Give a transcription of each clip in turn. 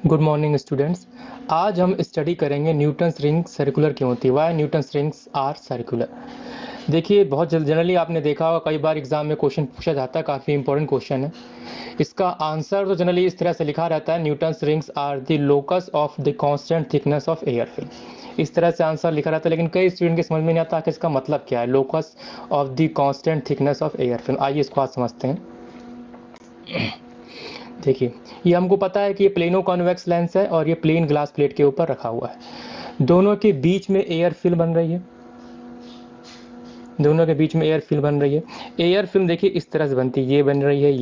Good morning students. आज हम study करेंगे न्यूटन्स रिंग सर्कुलर क्यों होती है, why Newton's rings are circular. देखिए, बहुत जनरली आपने देखा होगा, कई बार एग्जाम में क्वेश्चन पूछा जाता है, काफ़ी इंपॉर्टेंट क्वेश्चन है। इसका आंसर तो जनरली इस तरह से लिखा रहता है, Newton's rings are the locus of the constant thickness of air film. इस तरह से आंसर लिखा रहता है, लेकिन कई स्टूडेंट के समझ में नहीं आता कि इसका मतलब क्या है, locus of the constant thickness of air film. आइए इसको आज समझते हैं। देखिए, ये हमको पता है कि ये प्लेनो कॉन्वेक्स लेंस है और ये प्लेन ग्लास प्लेट के ऊपर रखा हुआ है। दोनों के बीच में एयर फिल्म बन रही है। दोनों के बीच में एयर फिल्म बन रही है। एयर फिल्म देखिए इस तरह से बनती है, ये बन रही है,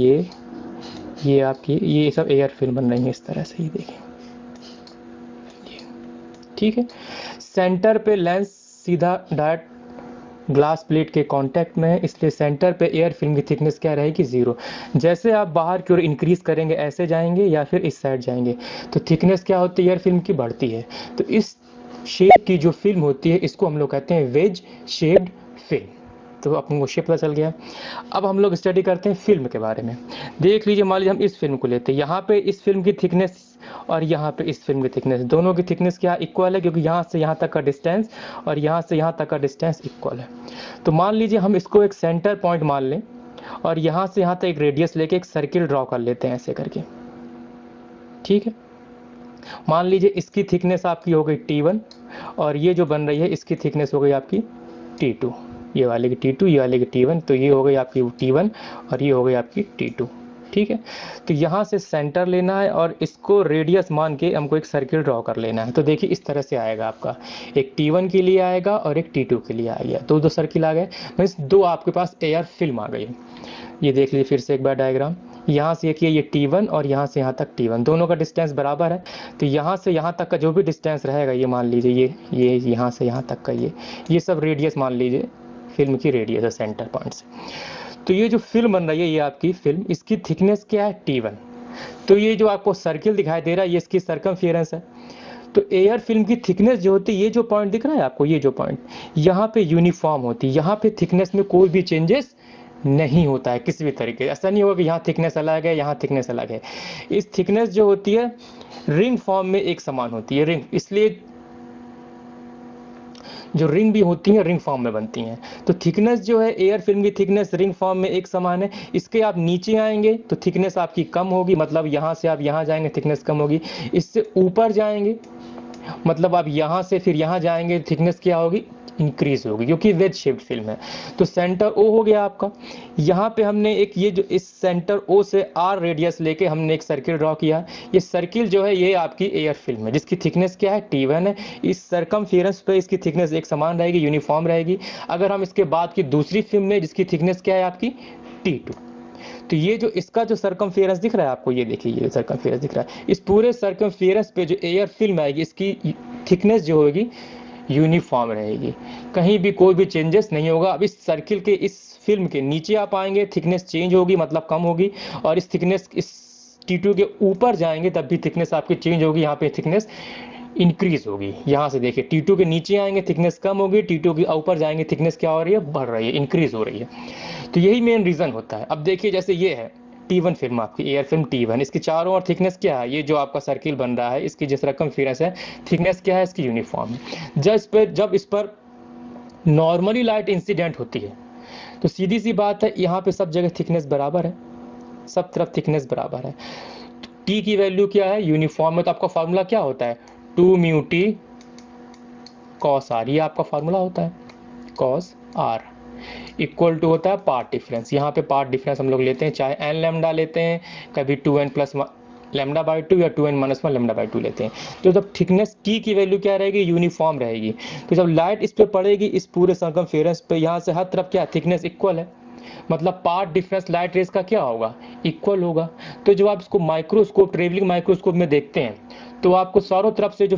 ये आपकी, ये सब एयर फिल्म बन रही है इस तरह से, ये देखिए, ठीक है। सेंटर पे लेंस सीधा डायरेक्ट ग्लास प्लेट के कांटेक्ट में है, इसलिए सेंटर पे एयर फिल्म की थिकनेस क्या रहेगी, 0। जैसे आप बाहर की ओर इंक्रीज करेंगे, ऐसे जाएंगे या फिर इस साइड जाएंगे, तो थिकनेस क्या होती है एयर फिल्म की, बढ़ती है। तो इस शेप की जो फिल्म होती है इसको हम लोग कहते हैं वेज शेप्ड फिल्म। तो अपन को शेप पता चल गया। अब हम लोग स्टडी करते हैं फिल्म के बारे में। देख लीजिए, मान लीजिए हम इस फिल्म को लेते हैं, यहाँ पे इस फिल्म की थिकनेस और यहाँ पे इस फिल्म की थिकनेस, दोनों की थिकनेस क्या इक्वल है, क्योंकि यहाँ से यहाँ तक का डिस्टेंस और यहाँ से यहाँ तक का डिस्टेंस इक्वल है। तो मान लीजिए हम इसको एक सेंटर पॉइंट मान लें और यहाँ से यहाँ तक एक रेडियस लेके एक सर्किल ड्रॉ कर लेते हैं ऐसे करके, ठीक है। मान लीजिए इसकी थिकनेस आपकी हो गई T1 और ये जो बन रही है इसकी थिकनेस हो गई आपकी T2। ये वाले की T2, ये वाले की T1, तो ये हो गई आपकी T1 और ये हो गई आपकी T2, ठीक है। तो यहाँ से सेंटर लेना है और इसको रेडियस मान के हमको एक सर्किल ड्रॉ कर लेना है। तो देखिए इस तरह से आएगा आपका, एक T1 के लिए आएगा और एक T2 के लिए आएगा, तो दो सर्किल आ गए, मीन्स दो आपके पास एयर फिल्म आ गई। ये देख लीजिए फिर से एक बार डायग्राम, यहाँ से देखिए ये T1 और यहाँ से यहाँ तक T1, दोनों का डिस्टेंस बराबर है। तो यहाँ से यहाँ तक का जो भी डिस्टेंस रहेगा, ये मान लीजिए ये यहाँ से यहाँ तक का ये सब रेडियस मान लीजिए फिल्म की रेडियस है सेंटर पॉइंट से। तो ये जो फिल्म बन रही है ये आपकी फिल्म, इसकी थिकनेस क्या है, T1। तो ये जो आपको सर्किल दिखाई दे रहा है ये इसकी सर्कमफेरेंस है। तो एयर फिल्म की थिकनेस जो होती है, ये जो पॉइंट दिख रहा है आपको, ये जो पॉइंट यहाँ पे यूनिफॉर्म होती है, यहाँ पे थिकनेस में कोई भी चेंजेस नहीं होता है किसी भी तरीके। ऐसा नहीं होगा कि यहाँ थिकनेस अलग है यहाँ थिकनेस अलग है। इस थिकनेस जो होती है रिंग फॉर्म में एक समान होती है, रिंग, इसलिए जो रिंग भी होती हैं रिंग फॉर्म में बनती हैं। तो थिकनेस जो है एयर फिल्म की थिकनेस रिंग फॉर्म में एक समान है। इसके आप नीचे आएंगे तो थिकनेस आपकी कम होगी, मतलब यहाँ से आप यहाँ जाएंगे थिकनेस कम होगी। इससे ऊपर जाएंगे मतलब आप यहाँ से फिर यहाँ जाएंगे, थिकनेस क्या होगी, इंक्रीज होगी, क्योंकि वेज शेप्ड फिल्म है। तो सेंटर ओ हो गया आपका। यहाँ पे हमने एक ये जो इस सेंटर ओ से आर रेडियस लेके हमने एक सर्किल ड्रॉ किया। ये सर्किल जो है ये आपकी एयर फिल्म है, जिसकी थिकनेस क्या है, T1 है। इस सर्कमफेरेंस पे इसकी थिकनेस एक समान रहेगी, यूनिफॉर्म रहेगी। अगर हम इसके बाद की दूसरी फिल्म में जिसकी थिकनेस क्या है आपकी T2, तो ये जो इसका जो सर्कमफेरेंस दिख रहा है आपको, ये देखिए ये सर्कमफेरेंस दिख रहा है, इस पूरे सर्कमफेरेंस पे जो एयर फिल्म आएगी इसकी थिकनेस जो होगी यूनिफॉर्म रहेगी, कहीं भी कोई भी चेंजेस नहीं होगा। अब इस सर्किल के इस फिल्म के नीचे आप आएंगे थिकनेस चेंज होगी, मतलब कम होगी, और इस थिकनेस इस T2 के ऊपर जाएंगे तब भी थिकनेस आपकी चेंज होगी, यहाँ पे थिकनेस इंक्रीज होगी। यहाँ से देखिए T2 के नीचे आएंगे थिकनेस कम होगी, T2 के ऊपर जाएंगे थिकनेस क्या हो रही है, बढ़ रही है, इंक्रीज हो रही है। तो यही मेन रीजन होता है। अब देखिए जैसे ये है T1 फिल्म आपकी एयर फिल्म T1, इसकी चारों ओर थिकनेस क्या है, ये जो आपका सर्किल बन रहा है इसकी जिस सर्कमफेरेंस है थिकनेस क्या है इसकी, यूनिफॉर्म है। जब इस पर नॉर्मली लाइट इंसिडेंट होती है तो सीधी सी बात है यहाँ पे सब जगह थिकनेस बराबर है, सब तरफ थिकनेस बराबर है। टी की वैल्यू क्या है, यूनिफॉर्म में, तो आपका फार्मूला क्या होता है, 2 म्यू टी कॉस आर, ये आपका फार्मूला होता है, कॉस आर इक्वल टू होता है पार्ट डिफरेंस। यहाँ पे पार्ट डिफरेंस हम लोग लेते हैं, चाहे एन लैम्डा लेते हैं, कभी 2n प्लस लैम्डा बाई 2 या 2n माइनस 1 लैम्डा बाई 2 लेते हैं। तो जब थिकनेस टी की वैल्यू क्या रहेगी, यूनिफॉर्म रहेगी। तो जब लाइट इस पे पड़ेगी इस पूरे सर्कमफेरेंस पे, यहाँ से हर तरफ क्या थिकनेस इक्वल है, मतलब पार्ट डिफरेंस लाइट रेज का क्या होगा, इक्वल होगा। तो जब आप इसको माइक्रोस्कोप, ट्रेवलिंग माइक्रोस्कोप में देखते हैं तो आपको चारों तरफ से जो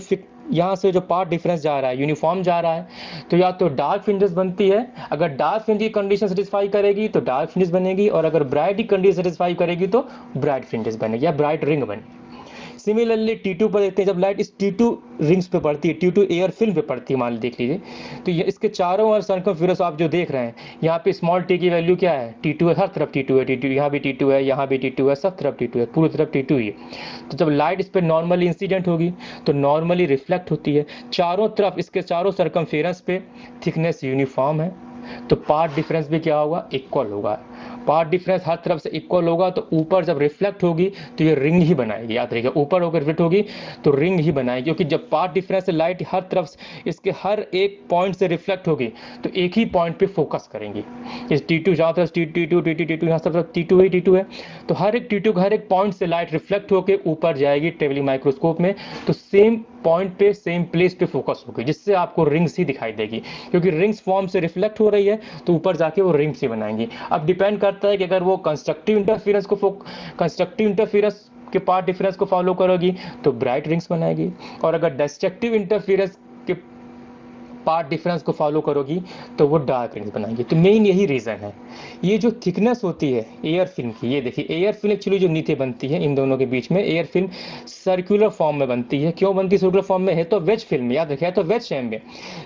यहाँ से जो पार्ट डिफरेंस जा रहा है यूनिफॉर्म जा रहा है, तो या तो डार्क फ्रिंजेस बनती है, अगर डार्क फ्रिंज की कंडीशन सेटिस्फाई करेगी तो डार्क फ्रिंजेस बनेगी, और अगर ब्राइट की कंडीशन सेटिस्फाई करेगी तो ब्राइट फ्रिंजेस बनेगी या ब्राइट रिंग बनेगी। सिमिलरली T2 पर देखते हैं, जब लाइट इस T2 रिंग्स पे पड़ती है, T2 एयर फिल्म पे पड़ती है, मान ली देख लीजिए, तो ये इसके चारों ओर सर्कमफेरेंस आप जो देख रहे हैं, यहाँ पे स्मॉल t की वैल्यू क्या है, T2 है, हर तरफ T2 है, T2 यहाँ भी T2 है, यहाँ भी T2 है, सब तरफ T2 है, पूरी तरफ T2 ही है। तो जब लाइट इस पर नॉर्मली इंसिडेंट होगी तो नॉर्मली रिफ्लेक्ट होती है, चारों तरफ इसके चारों सर्कमफेरेंस पे थिकनेस यूनिफॉर्म है, तो पाथ डिफरेंस भी क्या होगा, इक्वल होगा। पाथ डिफरेंस हर तरफ से इक्वल होगा, तो ऊपर जब रिफ्लेक्ट होगी तो ये रिंग ही बनाएगी, याद रखिएगा, ऊपर होकर रिफ्लेक्ट होगी तो रिंग ही बनाएगी, क्योंकि जब पाथ डिफरेंस से लाइट हर तरफ से इसके हर एक पॉइंट से रिफ्लेक्ट होगी तो एक ही पॉइंट पे फोकस करेंगी। इस T2 जहाँ तरफ T2 यहाँ तरफ T2 है, तो हर एक T2 का हर एक पॉइंट से लाइट रिफ्लेक्ट होकर ऊपर जाएगी ट्रेवलिंग माइक्रोस्कोप में, तो सेम पॉइंट पे सेम प्लेस पे फोकस होगी, जिससे आपको रिंग्स ही दिखाई देगी, क्योंकि रिंग्स फॉर्म से रिफ्लेक्ट हो रही है तो ऊपर जाके वो रिंग्स ही बनाएंगी। अब डिपेंड करता है कि अगर वो कंस्ट्रक्टिव इंटरफेरेंस के पाथ डिफरेंस को फॉलो करोगी तो ब्राइट रिंग्स बनाएगी, और अगर डिस्ट्रक्टिव इंटरफेरेंस के पाथ डिफरेंस को फॉलो करोगी तो वो डार्क रिंग्स बनाएंगे। तो मेन यही रीज़न है। ये जो थिकनेस होती है एयर फिल्म की, ये देखिए एयर फिल्म एक्चुअली जो नीचे बनती है इन दोनों के बीच में, एयर फिल्म सर्कुलर फॉर्म में बनती है। क्यों बनती है सर्कुलर फॉर्म में, है तो वेज फिल्म, याद रखिए, तो वेज शेप में,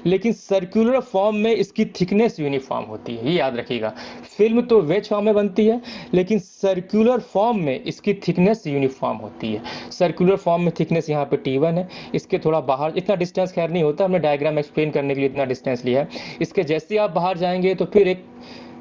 लेकिन सर्कुलर फॉर्म में इसकी थिकनेस यूनिफॉर्म होती है, ये याद रखिएगा। फिल्म तो वेज फॉर्म में बनती है, लेकिन सर्कुलर फॉर्म में इसकी थिकनेस यूनिफॉर्म होती है। सर्कुलर फॉर्म में थिकनेस यहाँ पे T1 है, इसके थोड़ा बाहर, इतना डिस्टेंस खैर नहीं होता, हमने डायग्राम एक्सप्लेन करने के लिए इतना डिस्टेंस लिया है। इसके जैसे आप बाहर जाएंगे तो फिर एक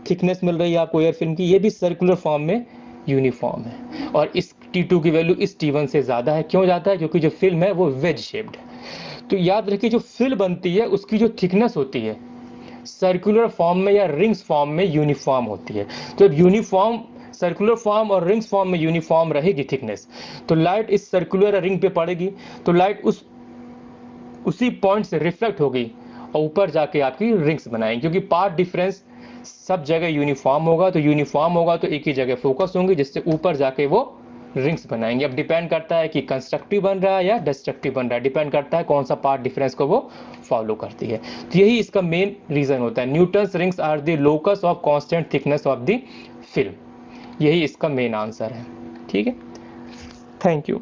थिकनेस मिल रही है आपको एयर फिल्म की, ये भी सर्कुलर फॉर्म में यूनिफॉर्म है, और इस T2 की वैल्यू इस T1 से ज़्यादा है। क्यों ज़्यादा है, क्योंकि जो फिल्म है वो वेज शेप्ड है। तो याद रखिए, जो फिल्म बनती है उसकी जो थिकनेस होती है सर्कुलर फॉर्म में या रिंग्स फॉर्म में यूनिफॉर्म होती है। तो जब यूनिफॉर्म सर्कुलर फॉर्म और रिंग्स फॉर्म में यूनिफॉर्म रहेगी थिकनेस, तो लाइट इस सर्कुलर रिंग पे पड़ेगी तो लाइट उसी पॉइंट से रिफ्लेक्ट होगी और ऊपर जाके आपकी रिंग्स बनाएंगे, क्योंकि पाथ डिफरेंस सब जगह यूनिफॉर्म होगा, तो यूनिफॉर्म होगा तो एक ही जगह फोकस होंगे, जिससे ऊपर जाके वो रिंग्स बनाएंगे। अब डिपेंड करता है कि कंस्ट्रक्टिव बन रहा है या डिस्ट्रक्टिव बन रहा है, डिपेंड करता है कौन सा पाथ डिफरेंस को वो फॉलो करती है। तो यही इसका मेन रीजन होता है। Newton's rings are the locus of constant thickness of the film, यही इसका मेन आंसर है। ठीक है, थैंक यू।